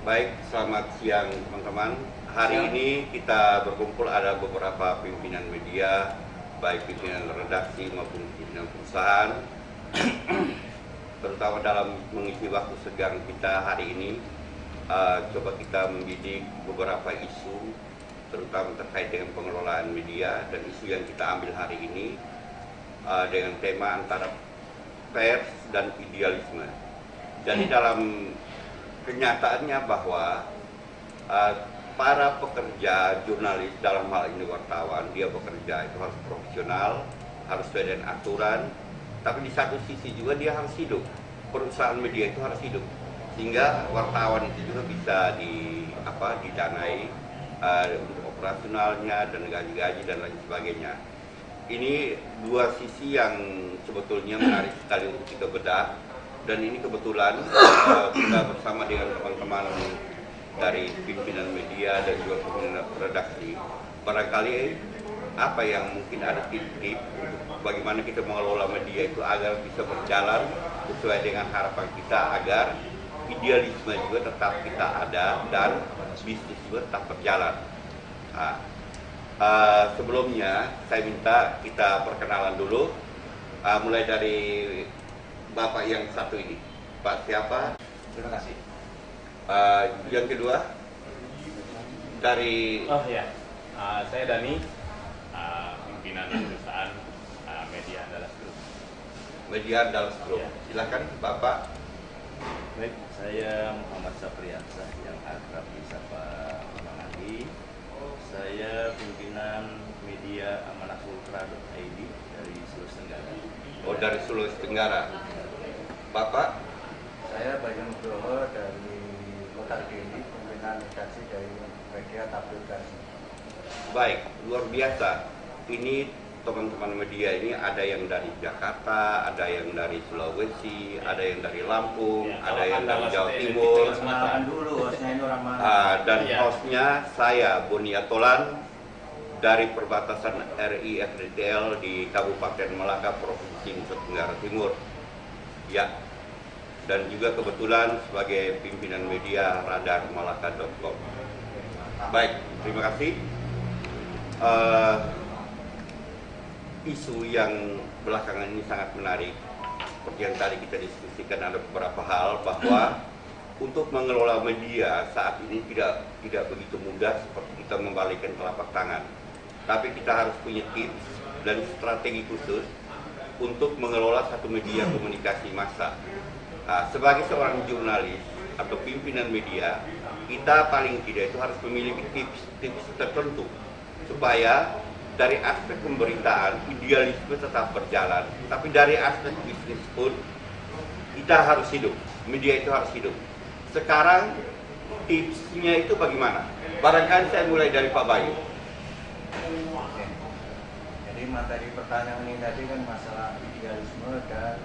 Baik, selamat siang teman-teman. Hari ini kita berkumpul ada beberapa pimpinan media, baik pimpinan redaksi maupun pimpinan perusahaan, terutama dalam mengisi waktu senggang kita hari ini. Coba kita mendidik beberapa isu, terutama terkait dengan pengelolaan media, dan isu yang kita ambil hari ini dengan tema antara pers dan idealisme. Jadi dalam kenyataannya bahwa para pekerja jurnalis, dalam hal ini wartawan, dia bekerja itu harus profesional, harus sesuai dengan aturan, tapi di satu sisi juga dia harus hidup. Perusahaan media itu harus hidup, sehingga wartawan itu juga bisa didanai untuk operasionalnya dan gaji-gaji dan lain sebagainya. Ini dua sisi yang sebetulnya menarik sekali untuk kita bedah. Dan ini kebetulan kita bersama dengan teman-teman dari pimpinan media dan juga pimpinan redaksi. Barangkali apa yang mungkin ada tips bagaimana kita mengelola media itu agar bisa berjalan sesuai dengan harapan kita, agar idealisme juga tetap kita ada dan bisnis juga tetap berjalan. Sebelumnya saya minta kita perkenalan dulu, mulai dari Bapak yang satu ini. Pak siapa? Terima kasih. Yang kedua dari Saya Dani, pimpinan perusahaan Media Andalas Group. Media Andalas Group. Ya. Silakan Bapak. Baik, saya Muhammad Sapriansah yang akrab disapa Mang Andi. Saya pimpinan media amanahultra.id dari Sulawesi Tenggara. Oh, dari Sulawesi Tenggara. Bapak? Saya Bayu Nugroho dari Kota Kediri, pimpinan redaksi dari media Tabloid Garsi. Baik, luar biasa. Ini teman-teman media ini ada yang dari Jakarta, ada yang dari Sulawesi, ada yang dari Lampung, ada yang dari Jawa Timur. Kenalan dulu, hostnya ini orang mana? Dan hostnya saya, Boni Atolan, dari perbatasan RI FDTL di Kabupaten Malaka, Provinsi Nusa Tenggara Timur. Ya, dan juga kebetulan sebagai pimpinan media radarmalaka.com. Baik, terima kasih. Isu yang belakangan ini sangat menarik. Seperti yang tadi kita diskusikan, ada beberapa hal bahwa untuk mengelola media saat ini tidak begitu mudah seperti kita membalikkan telapak tangan. Tapi kita harus punya tips dan strategi khusus untuk mengelola satu media komunikasi massa. Sebagai seorang jurnalis atau pimpinan media, kita paling tidak itu harus memiliki tips tertentu supaya dari aspek pemberitaan idealisme tetap berjalan, tapi dari aspek bisnis pun kita harus hidup, media itu harus hidup. Sekarang tipsnya itu bagaimana? Barangkali saya mulai dari Pak Bayu. Oke. Jadi materi pertanyaan ini tadi kan masalah idealisme dan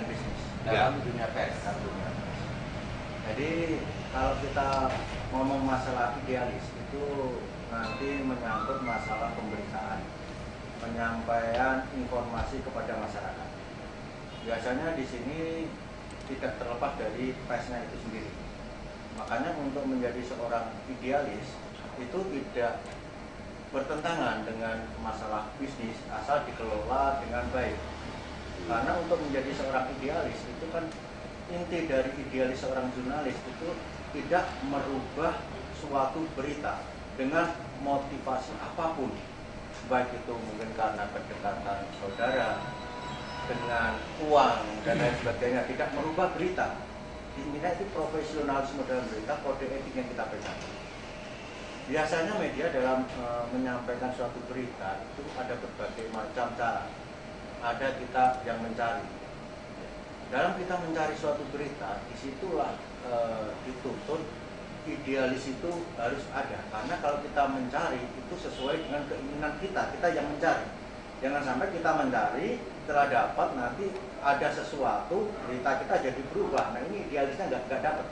bisnis dalam dunia pers. Jadi kalau kita ngomong masalah idealis itu nanti menyangkut masalah pemberitaan, penyampaian informasi kepada masyarakat. Biasanya di sini tidak terlepas dari persnya itu sendiri. Makanya untuk menjadi seorang idealis itu tidak bertentangan dengan masalah bisnis asal dikelola dengan baik. Karena untuk menjadi seorang idealis itu kan inti dari idealis seorang jurnalis itu tidak merubah suatu berita dengan motivasi apapun, baik itu mungkin karena kedekatan saudara dengan uang dan lain sebagainya, tidak merubah berita. Intinya itu profesionalisme dalam berita, kode etik yang kita pegang. Biasanya media dalam menyampaikan suatu berita itu ada berbagai macam cara. Ada kita yang mencari. Dalam kita mencari suatu berita, disitulah dituntut idealis itu harus ada. Karena kalau kita mencari itu sesuai dengan keinginan kita yang mencari. Jangan sampai kita mencari, setelah dapat nanti ada sesuatu, berita kita jadi berubah. Nah ini idealisnya nggak dapat.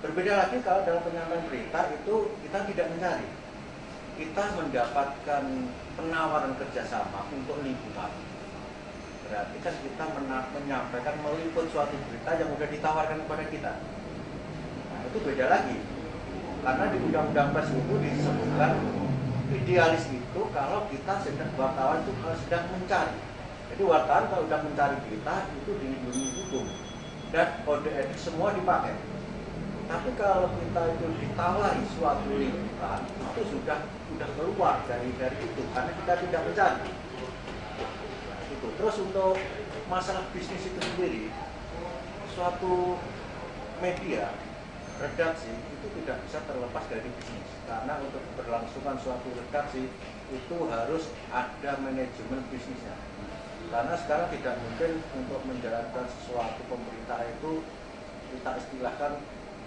Berbeda lagi kalau dalam penyampaian berita itu kita tidak mencari, kita mendapatkan penawaran kerjasama untuk lingkungan. berarti kan kita menyampaikan meliput suatu berita yang sudah ditawarkan kepada kita. Nah, itu beda lagi. Karena di Undang-Undang Pers itu disebutkan idealis itu kalau kita sedang wartawan itu sedang mencari. Jadi wartawan kalau sudah mencari berita itu dilindungi hukum dan kode etik semua dipakai. Tapi kalau kita itu ditawari suatu liputan itu sudah keluar dari itu karena kita tidak mencari. Nah, itu. Terus untuk masalah bisnis itu sendiri, suatu media redaksi itu tidak bisa terlepas dari bisnis karena untuk berlangsungan suatu redaksi itu harus ada manajemen bisnisnya. Karena sekarang tidak mungkin untuk menjalankan sesuatu pemerintah itu kita istilahkan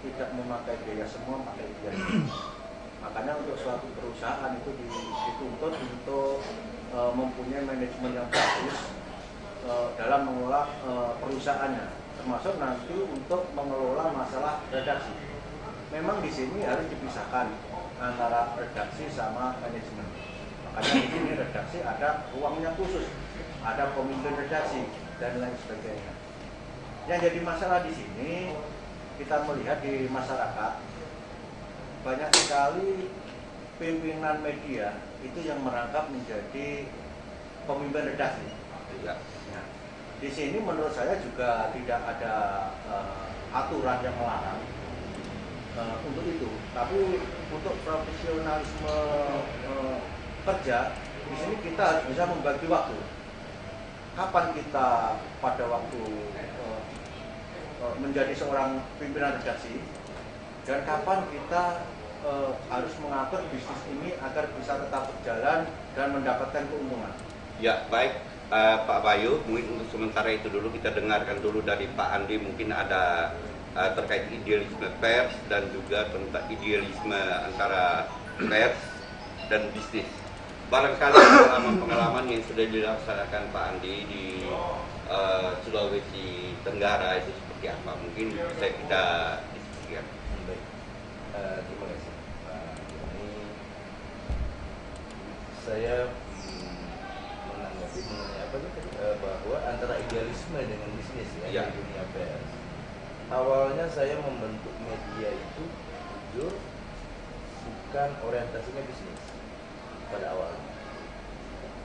tidak memakai biaya semua, pakai biaya. Makanya untuk suatu perusahaan itu dituntut untuk mempunyai manajemen yang bagus dalam mengelola perusahaannya, termasuk nanti untuk mengelola masalah redaksi. Memang di sini harus dipisahkan antara redaksi sama manajemen. Makanya di sini redaksi ada ruangnya khusus, ada pemimpin redaksi dan lain sebagainya. Yang jadi masalah di sini kita melihat di masyarakat banyak sekali pimpinan media itu yang merangkap menjadi pemimpin redaksi. Ya. Nah, di sini menurut saya juga tidak ada aturan yang melarang untuk itu. Tapi untuk profesionalisme kerja di sini kita harus bisa membagi waktu. Kapan kita pada waktu menjadi seorang pimpinan redaksi dan kapan kita harus mengatur bisnis ini agar bisa tetap berjalan dan mendapatkan keuntungan. Ya, baik Pak Bayu, mungkin untuk sementara itu dulu kita dengarkan dulu dari Pak Andi mungkin ada terkait idealisme pers dan juga tentang idealisme antara pers dan bisnis. Barangkali pengalaman yang sudah dilaksanakan Pak Andi di Sulawesi Tenggara itu seperti apa? Mungkin bisa kita diskusikan. Baik, terima kasih Pak Joni. Saya menanggapi mengenai apa itu bahwa antara idealisme dengan bisnis ya. Di dunia pers. Awalnya saya membentuk media itu jujur bukan orientasinya bisnis pada awalnya.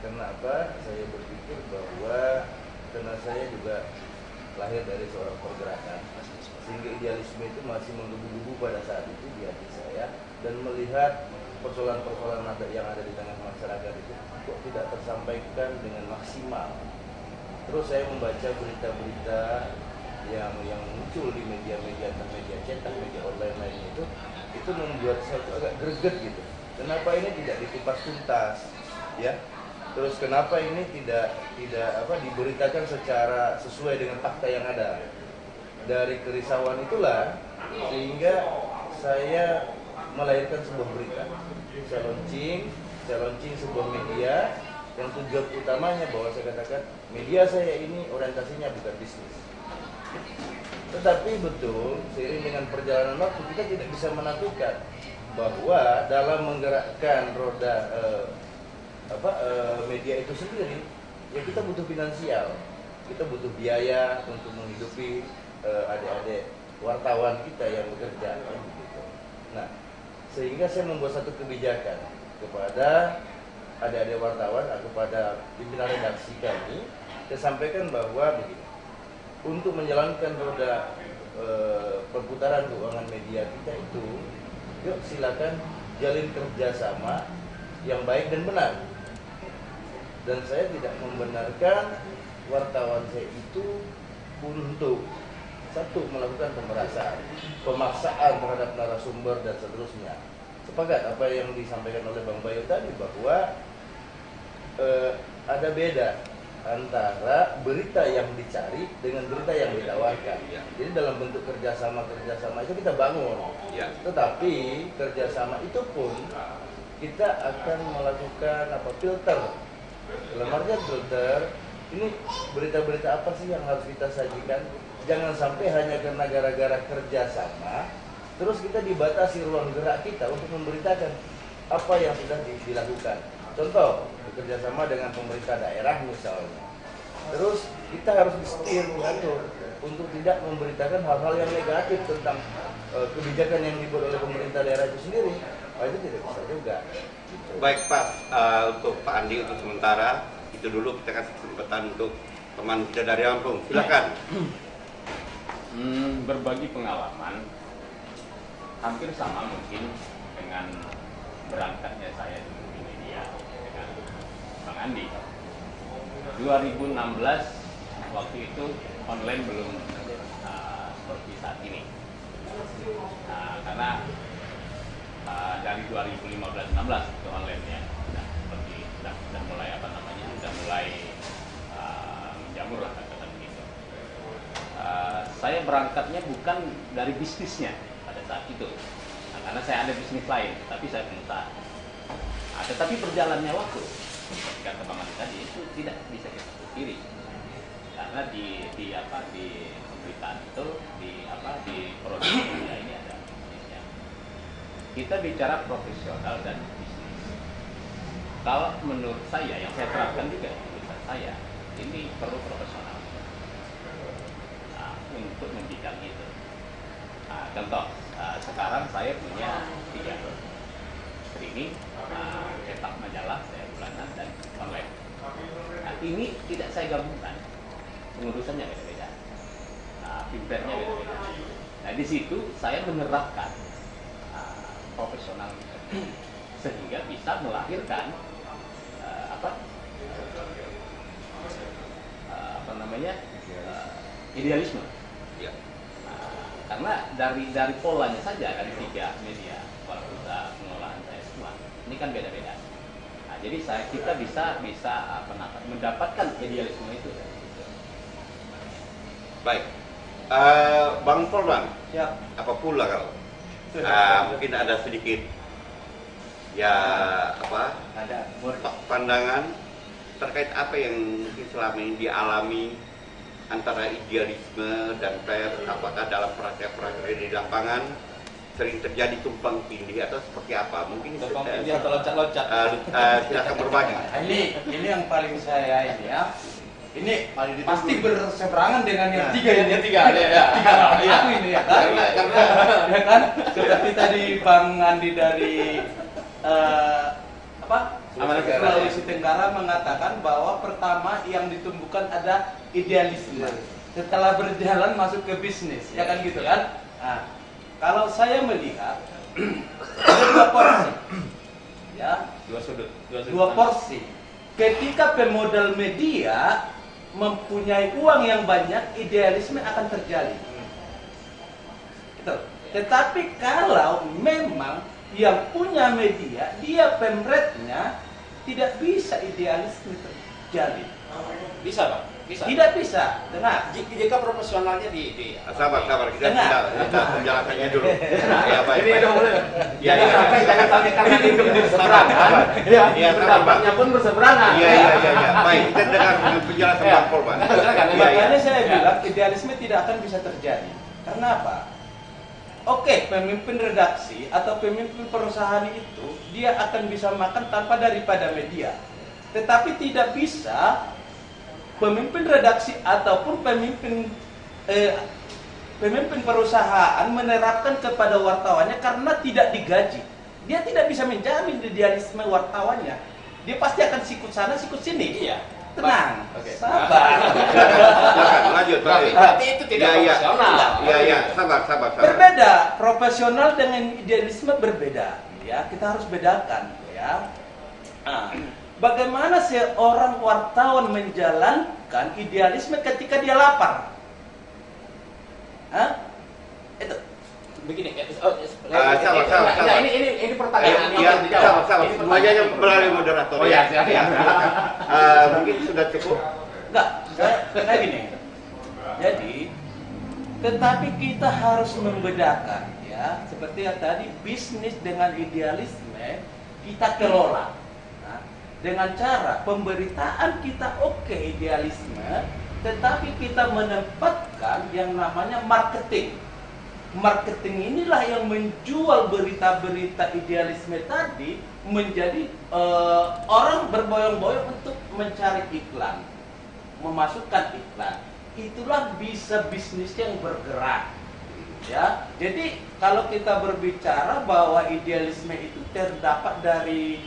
Kenapa? Saya berpikir bahwa karena saya juga lahir dari seorang pergerakan, sehingga idealisme itu masih menggebu-gebu pada saat itu di hati saya, dan melihat persoalan-persoalan yang ada di tengah masyarakat itu kok tidak tersampaikan dengan maksimal. Terus saya membaca berita-berita yang muncul di media-media cetak, media online lainnya itu membuat saya agak greget gitu. Kenapa ini tidak dikupas tuntas, ya? Terus kenapa ini tidak diberitakan secara sesuai dengan fakta yang ada? Dari kerisauan itulah sehingga saya melahirkan sebuah berita. Saya launching sebuah media yang tujuan utamanya bahwa saya katakan media saya ini orientasinya bukan bisnis. Tetapi betul seiring dengan perjalanan waktu kita tidak bisa menafikan bahwa dalam menggerakkan roda media itu sendiri ya kita butuh finansial, kita butuh biaya untuk menghidupi adik-adik wartawan kita yang bekerja gitu. Nah, sehingga saya membuat satu kebijakan kepada adik-adik wartawan atau kepada pimpinan redaksi kami, saya sampaikan bahwa begini, untuk menjalankan roda perputaran keuangan media kita itu, yuk silakan jalin kerjasama yang baik dan benar. Dan saya tidak membenarkan wartawan saya itu untuk satu melakukan pemerasan, pemaksaan terhadap narasumber dan seterusnya. Sepakat apa yang disampaikan oleh Bang Bayu tadi bahwa ada beda antara berita yang dicari dengan berita yang ditawarkan. Jadi dalam bentuk kerjasama itu kita bangun. Tetapi kerjasama itu pun kita akan melakukan filter. Dalam artian filter, ini berita-berita apa sih yang harus kita sajikan? Jangan sampai hanya karena gara-gara kerjasama, terus kita dibatasi ruang gerak kita untuk memberitakan apa yang sudah dilakukan. Contoh, bekerjasama dengan pemerintah daerah misalnya. Terus kita harus disetir untuk tidak memberitakan hal-hal yang negatif tentang kebijakan yang dibuat oleh pemerintah daerah itu sendiri. Itu tidak bisa juga. Gitu. Baik Pak, untuk Pak Andi untuk sementara itu dulu, kita kasih kesempatan untuk teman kita dari Lampung. Silakan. Berbagi pengalaman hampir sama mungkin dengan berangkatnya saya di media dengan Bang Andi. 2016 waktu itu online belum seperti saat ini. Karena dari 2015-16 itu online-nya sudah mulai sudah mulai menjamur lah katakan begitu. Saya berangkatnya bukan dari bisnisnya pada saat itu, karena saya ada bisnis lain, tapi saya pengusaha. Tetapi berjalannya waktu, kata Bang Andi tadi, itu tidak bisa kita pungkiri, karena di pemberitaan itu di produk media ini ada bisnisnya. Kita bicara profesional dan bisnis. Kalau menurut saya, yang saya terapkan juga di tulisan saya, ini perlu profesional untuk membidang itu. Contoh, sekarang saya punya 3 streaming, cetak majalah saya bulanan dan online. Ini tidak saya gabungkan, pengurusannya beda-beda, pimpernya beda-beda. Nah, di situ saya menerapkan profesional sehingga bisa melahirkan idealisme. Ya. Karena dari polanya saja, dari 3 media waktu pengolahan saya semua, ini kan beda-beda. Jadi kita bisa mendapatkan idealisme itu. Baik, Bang Polman, Siap. apa pula kalau mungkin ada sedikit Ada pandangan terkait apa yang mungkin selama ini dialami antara idealisme dan pers, apakah dalam praktek-praktek di lapangan sering terjadi tumpang tindih atau seperti apa? Mungkin tumpang tindih atau loncat-loncat. Silakan berbagi. Ini yang paling saya ini ya. Ini pasti berseberangan dengan yang tiga aku ini ya kan? Ya kan? Seperti tadi Bang Andi dari Sulawesi Tenggara mengatakan bahwa pertama yang ditumbuhkan ada idealisme. Setelah berjalan masuk ke bisnis, ya kan gitu kan? Nah, kalau saya melihat ada 2 porsi, ya, 2 porsi. Ketika pemodal media mempunyai uang yang banyak, idealisme akan terjadi. Gitu. Tetapi kalau memang yang punya media, dia pemretnya, tidak bisa idealisme terjadi. Bisa, Bang? Bisa. Tidak bisa. Dengar. Jika profesionalnya di Sabar, kita penjelasannya dulu. Ya, baik. Ini dong. Jangan sampai karena itu berseberangan. Ya, pendapatnya pun berseberangan. Iya. Baik, kita dengar penjelasan Bang Polman. Makanya saya bilang idealisme tidak akan bisa terjadi. Karena apa? Oke, pemimpin redaksi atau pemimpin perusahaan itu dia akan bisa makan tanpa daripada media. Tetapi tidak bisa pemimpin redaksi ataupun pemimpin perusahaan menerapkan kepada wartawannya karena tidak digaji. Dia tidak bisa menjamin idealisme wartawannya. Dia pasti akan sikut sana, sikut sini. Iya. Tenang, sabar. Lanjut. Tapi itu tidak profesional. Iya, sabar. Berbeda, profesional dengan idealisme berbeda. Ya, kita harus bedakan, ya. Bagaimana seorang wartawan menjalankan idealisme ketika dia lapar? Itu. Begini, sabar. Ini pertanyaan yang dijawab. Sabar. Semuanya melalui moderator. Oh ya, mungkin sudah cukup. Enggak, saya gini. Jadi, tetapi kita harus membedakan, ya. Seperti yang tadi, bisnis dengan idealisme kita kelola. Dengan cara pemberitaan kita idealisme, tetapi kita menempatkan yang namanya marketing. Marketing inilah yang menjual berita-berita idealisme tadi menjadi orang berboyong-boyong untuk mencari iklan. memasukkan iklan, itulah bisa bisnis yang bergerak. Ya, jadi kalau kita berbicara bahwa idealisme itu terdapat dari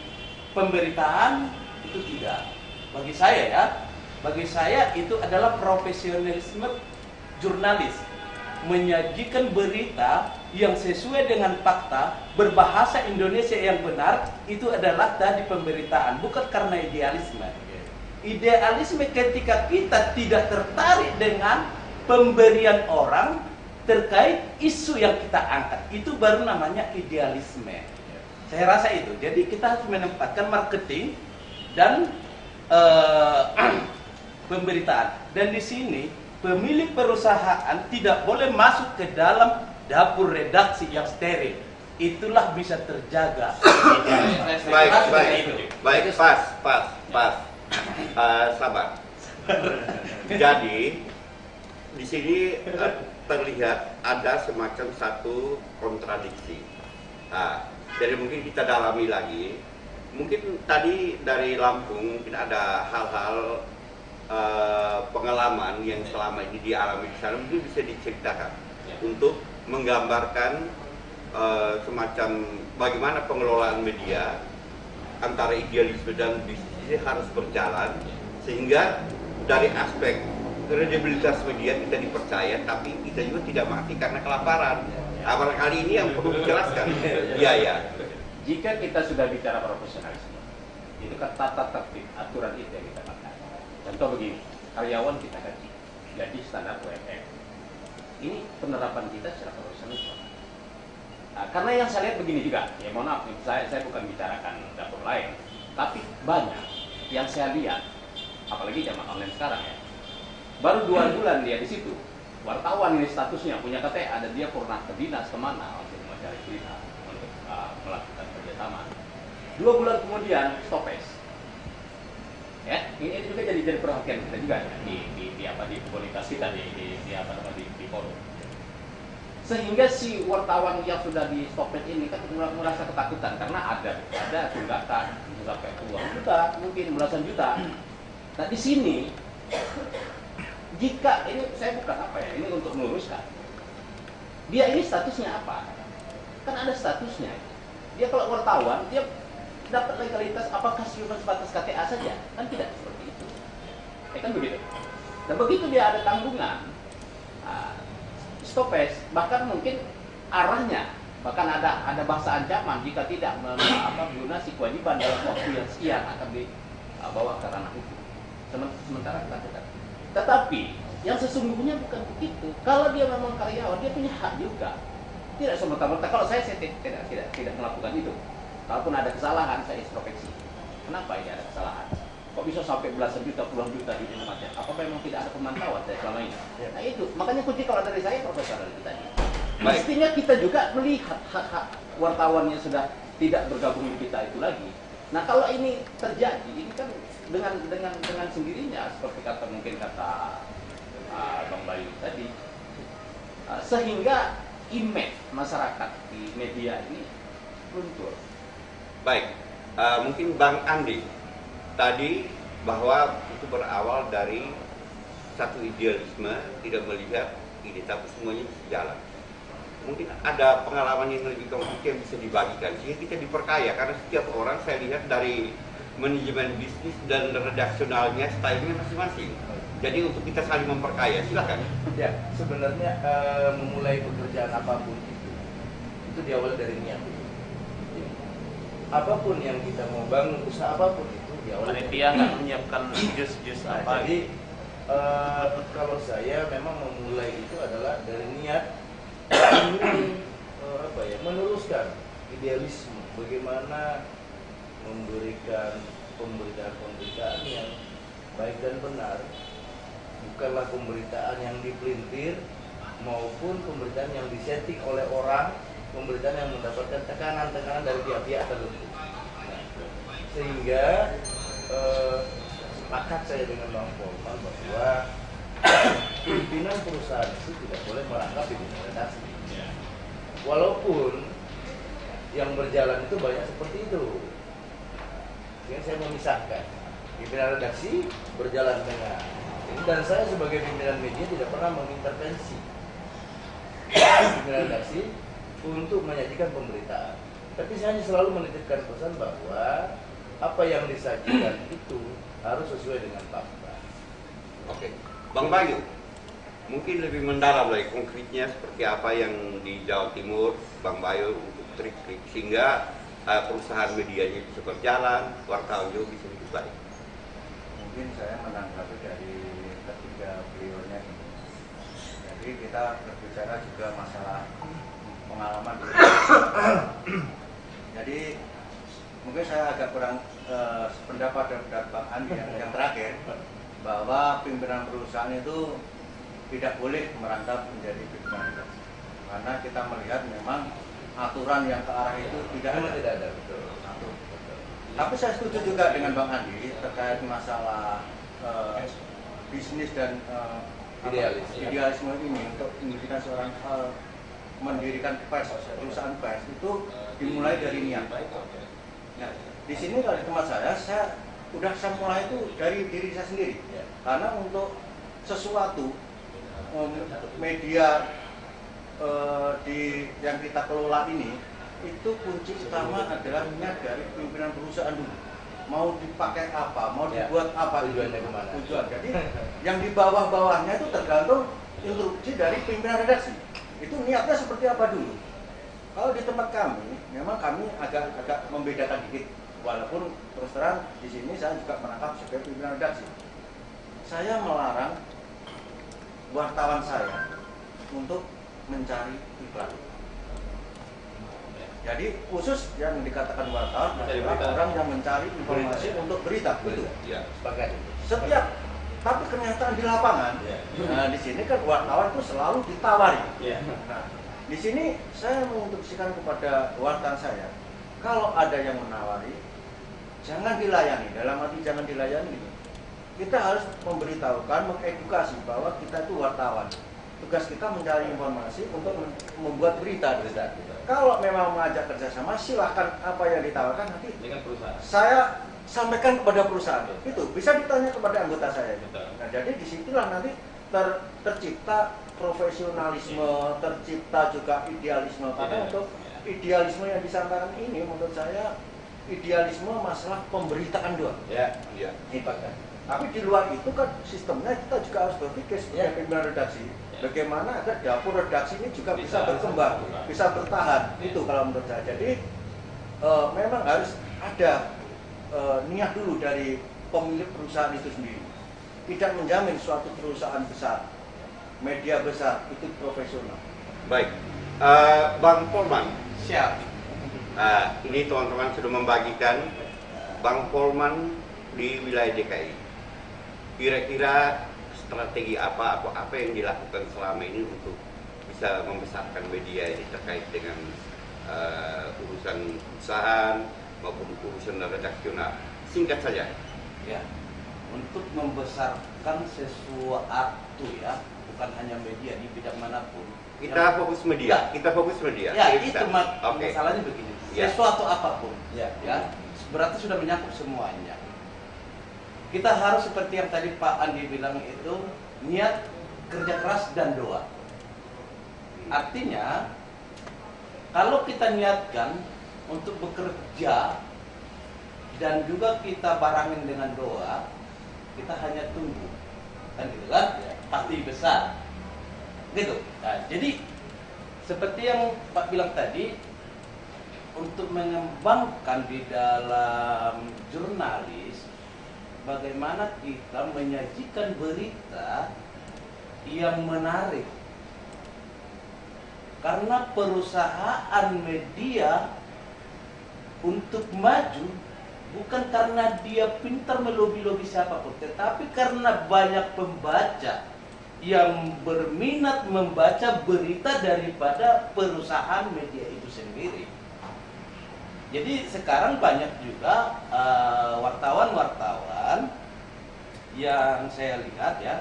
pemberitaan, itu tidak. Bagi saya ya, bagi saya itu adalah profesionalisme jurnalis, menyajikan berita yang sesuai dengan fakta, berbahasa Indonesia yang benar, itu adalah tadi pemberitaan, bukan karena idealisme. Idealisme ketika kita tidak tertarik dengan pemberian orang terkait isu yang kita angkat, itu baru namanya idealisme. Saya rasa itu. Jadi kita harus menempatkan marketing dan pemberitaan. Dan di sini pemilik perusahaan tidak boleh masuk ke dalam dapur redaksi yang steril. Itulah bisa terjaga. Baik, pas. Sabar. Jadi di sini terlihat ada semacam satu kontradiksi. Jadi mungkin kita dalami lagi. Mungkin tadi dari Lampung mungkin ada hal-hal pengalaman yang selama ini dialami di sana, mungkin bisa diceritakan untuk menggambarkan semacam bagaimana pengelolaan media antara idealisme dan bisnis ini harus berjalan, sehingga dari aspek kredibilitas media kita dipercaya, tapi kita juga tidak mati karena kelaparan. Barangkali ini yang perlu dijelaskan. Iya. Jika kita sudah bicara profesionalisme, itu kan tata tertib aturan itu yang kita pakai. Contoh begini, karyawan kita gaji standar UMR. Ini penerapan kita secara profesionalisme. Karena yang saya lihat begini juga, ya mohon maaf, saya bukan bicarakan dapur lain, tapi banyak yang saya lihat, apalagi zaman online sekarang ya. Baru 2 bulan dia di situ, wartawan ini statusnya punya KTA dan dia pernah ke dinas kemana untuk mencari berita, untuk melakukan kerjasama. 2 bulan kemudian stopes. Ya, ini juga jadi perhatian kita juga ya, di komunitas kita di forum. Sehingga si wartawan yang sudah di stopes ini kan merasa ketakutan karena ada tunggakan sampai puluhan juta, mungkin belasan juta. Nah di sini jika ini saya bukan ini untuk meluruskan. Dia ini statusnya apa? Kan ada statusnya. Dia kalau wartawan, dia dapat legalitas apakah cuma sebatas KTA saja? Kan tidak seperti itu. Kan begitu. Dan begitu dia ada tanggungan, stopes, bahkan mungkin arahnya, bahkan ada bahasa ancaman jika tidak melunasi kewajiban dalam waktu yang sekian akan dibawa ke ranah hukum. Sementara kita tidak. Tetapi yang sesungguhnya bukan begitu. Kalau dia memang karyawan, dia punya hak juga. Tidak semata-mata. Kalau saya tidak melakukan itu. Kalaupun ada kesalahan, saya introspeksi. Kenapa ini ada kesalahan? Kok bisa sampai belasan juta, puluhan juta di macam? Apa memang tidak ada pemantauan dari selama ini? Nah itu, makanya kunci kalau dari saya profesional itu tadi. Mestinya kita juga melihat hak-hak wartawan yang sudah tidak bergabung di kita itu lagi. Nah kalau ini terjadi, ini kan dengan sendirinya seperti mungkin kata Bang Bayu tadi, sehingga image masyarakat di media ini luntur. Baik, mungkin Bang Andi tadi bahwa itu berawal dari satu idealisme, tidak melihat ini tapi semuanya bisa jalan. Mungkin ada pengalaman yang lebih konkret yang bisa dibagikan sehingga kita diperkaya, karena setiap orang saya lihat dari manajemen bisnis dan redaksionalnya stylenya masing-masing. Jadi untuk kita saling memperkaya, silakan. Ya, sebenarnya memulai pekerjaan apapun itu diawali dari niat. Apapun yang kita mau bangun, usaha apapun itu diawali. Panitia nggak menyiapkan jus apa? Jadi kalau saya memang memulai itu adalah dari niat ingin meneruskan idealisme, bagaimana memberikan pemberitaan yang baik dan benar, bukanlah pemberitaan yang dipelintir maupun pemberitaan yang disetting oleh orang, pemberitaan yang mendapatkan tekanan-tekanan dari pihak-pihak tertentu. Sehingga sepakat saya dengan Bang Polman bahwa pimpinan perusahaan itu tidak boleh merangkap pimpinan redaksi. Walaupun yang berjalan itu banyak seperti itu. Yang saya memisahkan pimpinan redaksi berjalan dengan Dan saya sebagai pimpinan media tidak pernah mengintervensi pimpinan redaksi untuk menyajikan pemberitaan. Tapi saya hanya selalu menitipkan pesan bahwa apa yang disajikan itu harus sesuai dengan fakta. Oke, Bang Bayu, mungkin lebih mendalam lagi konkretnya seperti apa yang di Jawa Timur, Bang Bayu untuk trik-trik sehingga perusahaan medianya bisa berjalan, wartawan juga bisa lebih baik. Mungkin saya menanggapi dari ketiga beliaunya ini. Jadi kita berbicara juga masalah pengalaman. Jadi mungkin saya agak kurang sependapat dengan Bang Andi yang terakhir, bahwa pimpinan perusahaan itu tidak boleh merangkap menjadi pimpinan redaksi, karena kita melihat memang aturan yang ke arah itu tidak ada. Betul. Satu. Tapi saya setuju juga dengan Bang Andi terkait masalah bisnis dan idealisme ini untuk mendirikan mendirikan pers, perusahaan pers itu dimulai dari niat. Nah, di sini kalau di tempat saya udah mulai itu dari diri saya sendiri. Karena untuk sesuatu media yang kita kelola ini, itu kunci utama adalah niat dari pimpinan perusahaan dulu. Mau dipakai apa, mau dibuat apa, tujuannya kemana. Tujuan. Jadi yang di bawah-bawahnya itu tergantung instruksi dari pimpinan redaksi. Itu niatnya seperti apa dulu. Kalau di tempat kami, memang kami agak membedakan dikit. Walaupun terus terang di sini saya juga menangkap sebagai pimpinan redaksi. Saya melarang wartawan saya untuk mencari iklan. Jadi khusus yang dikatakan wartawan adalah orang yang mencari informasi untuk berita. Itu. Ya, Sepakat. Setiap, tapi kenyataan di lapangan. Nah, di sini kan wartawan itu selalu ditawari. Nah, di sini saya menginstruksikan kepada wartawan saya, kalau ada yang menawari, jangan dilayani. Dalam arti jangan dilayani. Kita harus memberitahukan, mengedukasi bahwa kita itu wartawan. Tugas kita mencari informasi untuk membuat berita. Kalau memang mengajak kerjasama, silahkan apa yang ditawarkan nanti dengan perusahaan. saya sampaikan kepada perusahaan. Itu bisa ditanya kepada anggota saya. Betul. Nah, jadi disitulah nanti tercipta profesionalisme, tercipta juga idealisme. Karena untuk idealisme yang disampaikan ini, menurut saya idealisme masalah pemberitaan doang. Ya. Sepakat. Tapi di luar itu kan sistemnya kita juga harus berpikir sebagai pimpinan redaksi. Bagaimana agar dapur redaksi ini juga bisa berkembang, bisa bertahan. Itu kalau menurut saya. Jadi memang harus ada niat dulu dari pemilik perusahaan itu sendiri. Tidak menjamin suatu perusahaan besar, media besar itu profesional. baik. Bang Polman, Siap. ini teman-teman sudah membagikan Bang Polman di wilayah DKI. Kira-kira strategi apa yang dilakukan selama ini untuk bisa membesarkan media ini terkait dengan urusan perusahaan maupun urusan redaksional? Singkat saja. Ya, untuk membesarkan sesuatu ya, bukan hanya media di bidang manapun. Kita fokus media. Ya, Ayo itu kita. Oke. masalahnya begini. Ya. Sesuatu apapun, Ya. berarti sudah menyangkut semuanya. Kita harus seperti yang tadi Pak Andi bilang itu, niat, kerja keras dan doa. Artinya, kalau kita niatkan untuk bekerja dan juga kita barangin dengan doa, kita hanya tunggu, kan gitu kan? Pasti besar, gitu. Nah, jadi seperti yang Pak bilang tadi, untuk mengembangkan di dalam jurnalis, bagaimana kita menyajikan berita yang menarik. Karena perusahaan media untuk maju bukan karena dia pintar melobi-lobi siapapun, tetapi karena banyak pembaca yang berminat membaca berita daripada perusahaan media itu sendiri. Jadi sekarang banyak juga wartawan-wartawan yang saya lihat ya,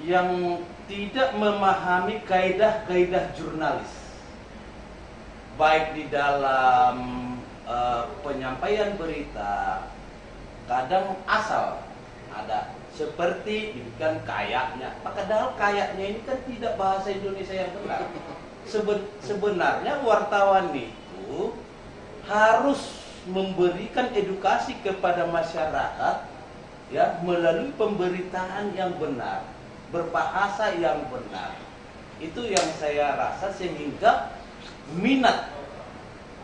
yang tidak memahami kaidah-kaidah jurnalis, baik di dalam penyampaian berita. Kadang asal ada seperti demikian kayaknya. Padahal kayaknya ini kan tidak bahasa Indonesia yang benar. Sebenarnya wartawan itu harus memberikan edukasi kepada masyarakat ya melalui pemberitaan yang benar, berbahasa yang benar. Itu yang saya rasa sehingga minat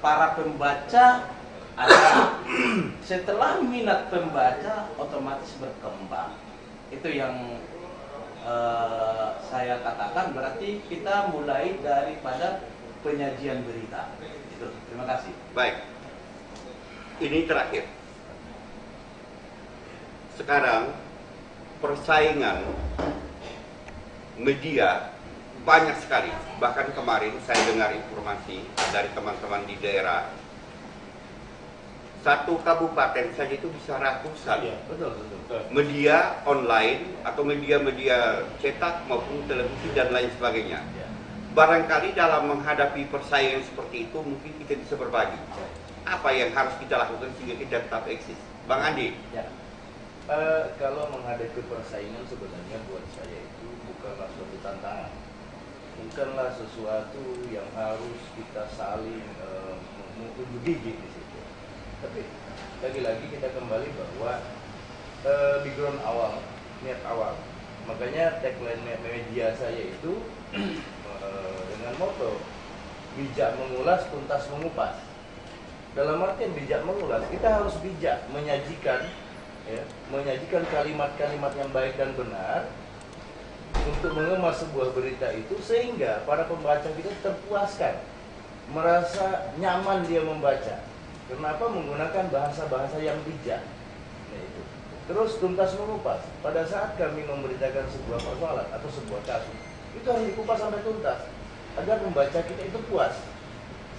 para pembaca ada. Setelah minat pembaca otomatis berkembang. Itu yang saya katakan, berarti kita mulai daripada penyajian berita. Itu. Terima kasih. Baik. Ini terakhir. Sekarang persaingan media banyak sekali. Bahkan kemarin saya dengar informasi dari teman-teman di daerah, satu kabupaten saja itu bisa ratusan. Iya, betul. Media online atau media-media cetak maupun televisi dan lain sebagainya. Ya. Barangkali dalam menghadapi persaingan seperti itu mungkin kita bisa berbagi. Apa yang harus kita lakukan sehingga kita tetap eksis? Bang Andi. Ya. Kalau menghadapi persaingan sebenarnya buat saya itu bukanlah suatu tantangan, bukanlah sesuatu yang harus kita saling mengunjuk gigi di situ. Tapi lagi-lagi kita kembali bahwa background awal, niat awal. Makanya tagline media saya itu dengan moto bijak mengulas, tuntas mengupas. Dalam artian bijak mengulas, kita harus bijak menyajikan, ya, menyajikan kalimat-kalimat yang baik dan benar untuk mengemas sebuah berita itu sehingga para pembaca kita terpuaskan, merasa nyaman dia membaca. Kenapa? Menggunakan bahasa-bahasa yang bijak. Nah, itu. Terus tuntas mengupas. Pada saat kami memberitakan sebuah persoalan atau sebuah kasus, itu harus dikupas sampai tuntas agar pembaca kita itu puas.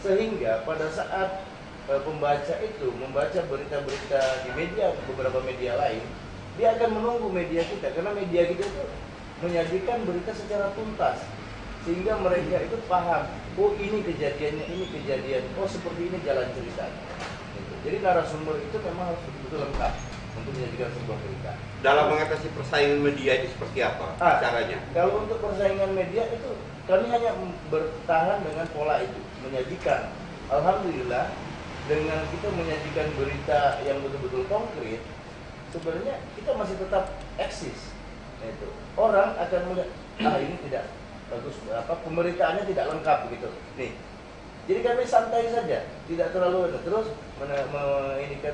Sehingga pada saat pembaca itu membaca berita-berita di media, beberapa media lain, dia akan menunggu media kita karena media kita itu menyajikan berita secara tuntas sehingga mereka itu paham, oh ini kejadiannya, ini kejadian, oh seperti ini jalan ceritanya. Gitu. Jadi narasumber itu memang harus betul-betul lengkap untuk menyajikan sebuah berita. Dalam mengatasi persaingan media itu seperti apa caranya? Kalau untuk persaingan media itu kami hanya bertahan dengan pola itu, menyajikan. Alhamdulillah dengan kita menyajikan berita yang betul-betul konkret, sebenarnya kita masih tetap eksis. Nah, itu orang akan melihat, ini tidak bagus, pemberitaannya tidak lengkap begitu. Nih, jadi kami santai saja, tidak terlalu terus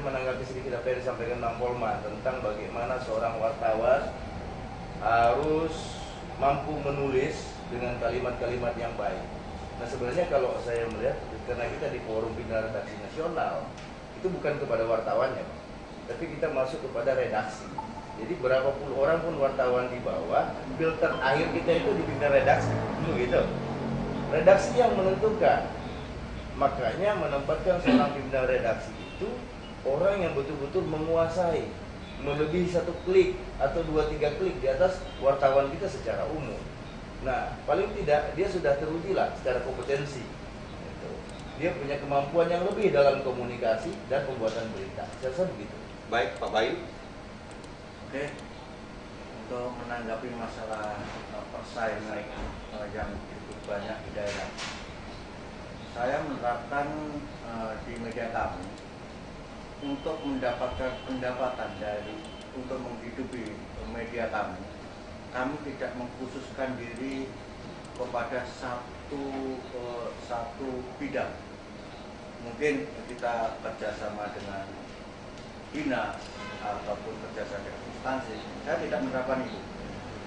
menanggapi sedikit apa yang disampaikan Bang Polman tentang bagaimana seorang wartawan harus mampu menulis dengan kalimat-kalimat yang baik. Nah sebenarnya kalau saya melihat, karena kita di forum pimpinan redaksi nasional, itu bukan kepada wartawannya, tapi kita masuk kepada redaksi. Jadi berapa puluh orang pun wartawan di bawah, filter akhir kita itu di pimpinan redaksi, gitu. Redaksi yang menentukan. Makanya menempatkan seorang pimpinan redaksi itu orang yang betul-betul menguasai, melebihi 1 klik atau 2-3 klik di atas wartawan kita secara umum. Nah, paling tidak dia sudah teruji lah secara kompetensi. Gitu. Dia punya kemampuan yang lebih dalam komunikasi dan pembuatan berita. Saya rasa begitu. Baik, Pak Bayu. Oke, untuk menanggapi masalah persaingan yang cukup banyak di daerah, saya menerapkan di media kami untuk mendapatkan pendapatan untuk menghidupi media kami tidak mengkhususkan diri kepada satu bidang. Mungkin kita kerjasama dengan dinas ataupun kerjasama dengan instansi. Saya tidak menerapkan itu.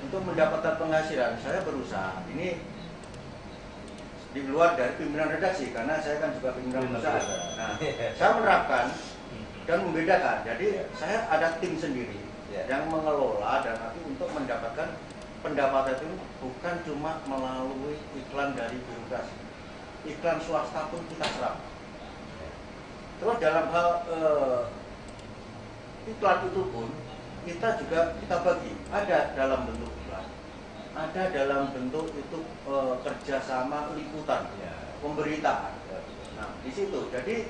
Untuk mendapatkan penghasilan, saya berusaha. Ini di luar dari pimpinan redaksi, karena saya kan juga pimpinan perusahaan. Nah, saya menerapkan dan membedakan. Jadi saya ada tim sendiri yang mengelola dan nanti untuk mendapatkan pendapatan itu bukan cuma melalui iklan dari birokrasi. Iklan swasta pun kita serap. Terus dalam hal iklan itu pun kita bagi. Ada dalam bentuk iklan, ada dalam bentuk itu kerjasama liputan, pemberitaan. Nah di situ jadi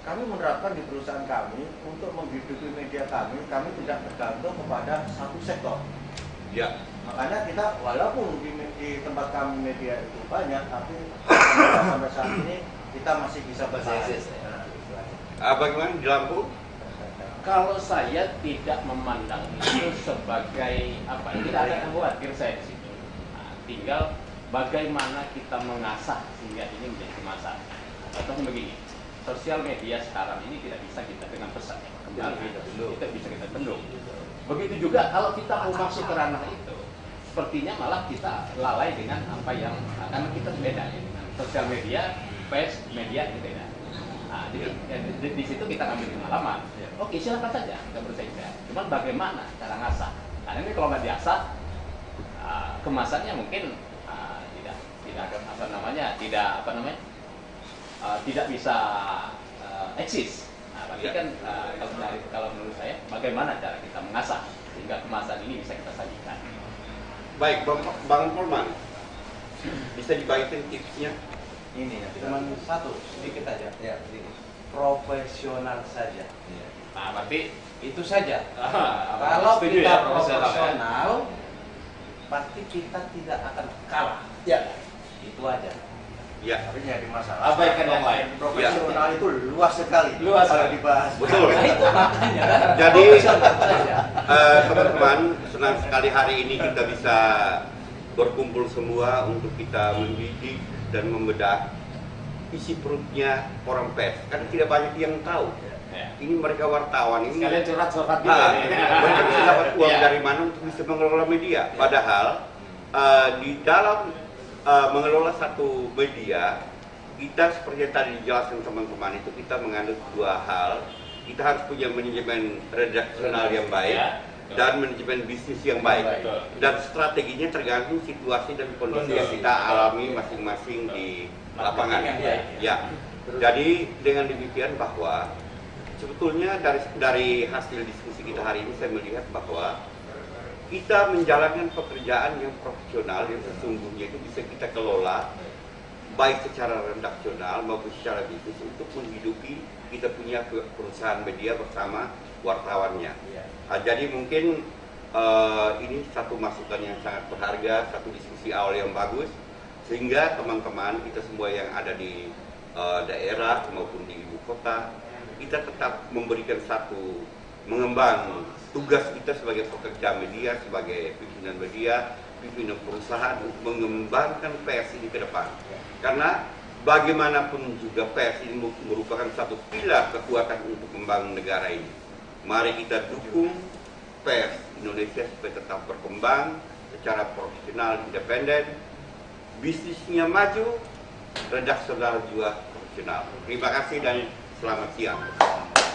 kami menerapkan di perusahaan kami untuk menghidupi media kami tidak tergantung kepada satu sektor. Ya. Makanya kita walaupun di tempat kami media itu banyak, tapi sampai saat ini kita masih bisa bersaing. Bagaimana di Lampung? Kalau saya tidak memandang itu sebagai apa, tidak ada yang khawatir saya di situ. Nah, tinggal bagaimana kita mengasah sehingga ini menjadi kemasan. Contohnya begini, sosial media sekarang ini tidak bisa kita dengan pesan kembali, kita bisa kita bendung. Begitu juga kalau kita mau masuk ke ranah itu, sepertinya malah kita lalai dengan apa yang karena kita beda ya, dengan sosial media, pers, media itu beda. Nah, jadi di situ kita ambil pengalaman. Oke, silakan saja kita bersaing. Cuman bagaimana cara ngasah? Karena ini kalau nggak diasah, kemasannya mungkin tidak bisa eksis. Nah, tapi kan kalau menurut saya, bagaimana cara kita mengasah sehingga kemasan ini bisa kita sajikan. Baik, Bang Polman, bisa dibagikan tipsnya? Ini ya, cuma satu, sedikit aja. Ya, sedikit. Profesional saja. Ya. Nah, berarti itu saja. Kalau kita ya, profesional, pasti kita tidak akan kalah. Ya, itu aja. Ya. Tapi jadi masalah. Abaikan yang lain. Profesional itu luas sekali. Luas kalau sekali. dibahas. Betul. Nah, itu makanya kan. Jadi profesional saja. teman-teman, senang sekali hari ini kita bisa berkumpul semua untuk kita mendidik dan membedah isi perutnya orang pers. Karena tidak banyak yang tahu. Ya. Ini mereka wartawan ini. Sekalian curhat-curhat juga nih. Mereka bisa dapat uang Ya. dari mana untuk bisa mengelola media. Padahal di dalam mengelola satu media, kita seperti yang tadi dijelaskan teman-teman itu, kita mengandung dua hal. Kita harus punya manajemen redaksional yang baik dan manajemen bisnis yang baik. Dan strateginya tergantung situasi dan kondisi yang kita alami masing-masing di lapangan. Ya. Jadi dengan demikian bahwa sebetulnya dari hasil diskusi kita hari ini saya melihat bahwa kita menjalankan pekerjaan yang profesional yang sesungguhnya itu bisa kita kelola baik secara redaksional maupun secara bisnis untuk menghidupi kita punya perusahaan media bersama wartawannya. Jadi mungkin ini satu masukan yang sangat berharga, satu diskusi awal yang bagus, sehingga teman-teman kita semua yang ada di daerah maupun di ibu kota, kita tetap memberikan satu mengemban tugas kita sebagai pekerja media, sebagai pimpinan media, pimpinan perusahaan untuk mengembangkan pers ini ke depan. Karena bagaimanapun juga pers ini merupakan satu pilar kekuatan untuk membangun negara ini. Mari kita dukung pers Indonesia supaya tetap berkembang secara profesional, independen, bisnisnya maju, redaksional juga profesional. Terima kasih dan selamat siang.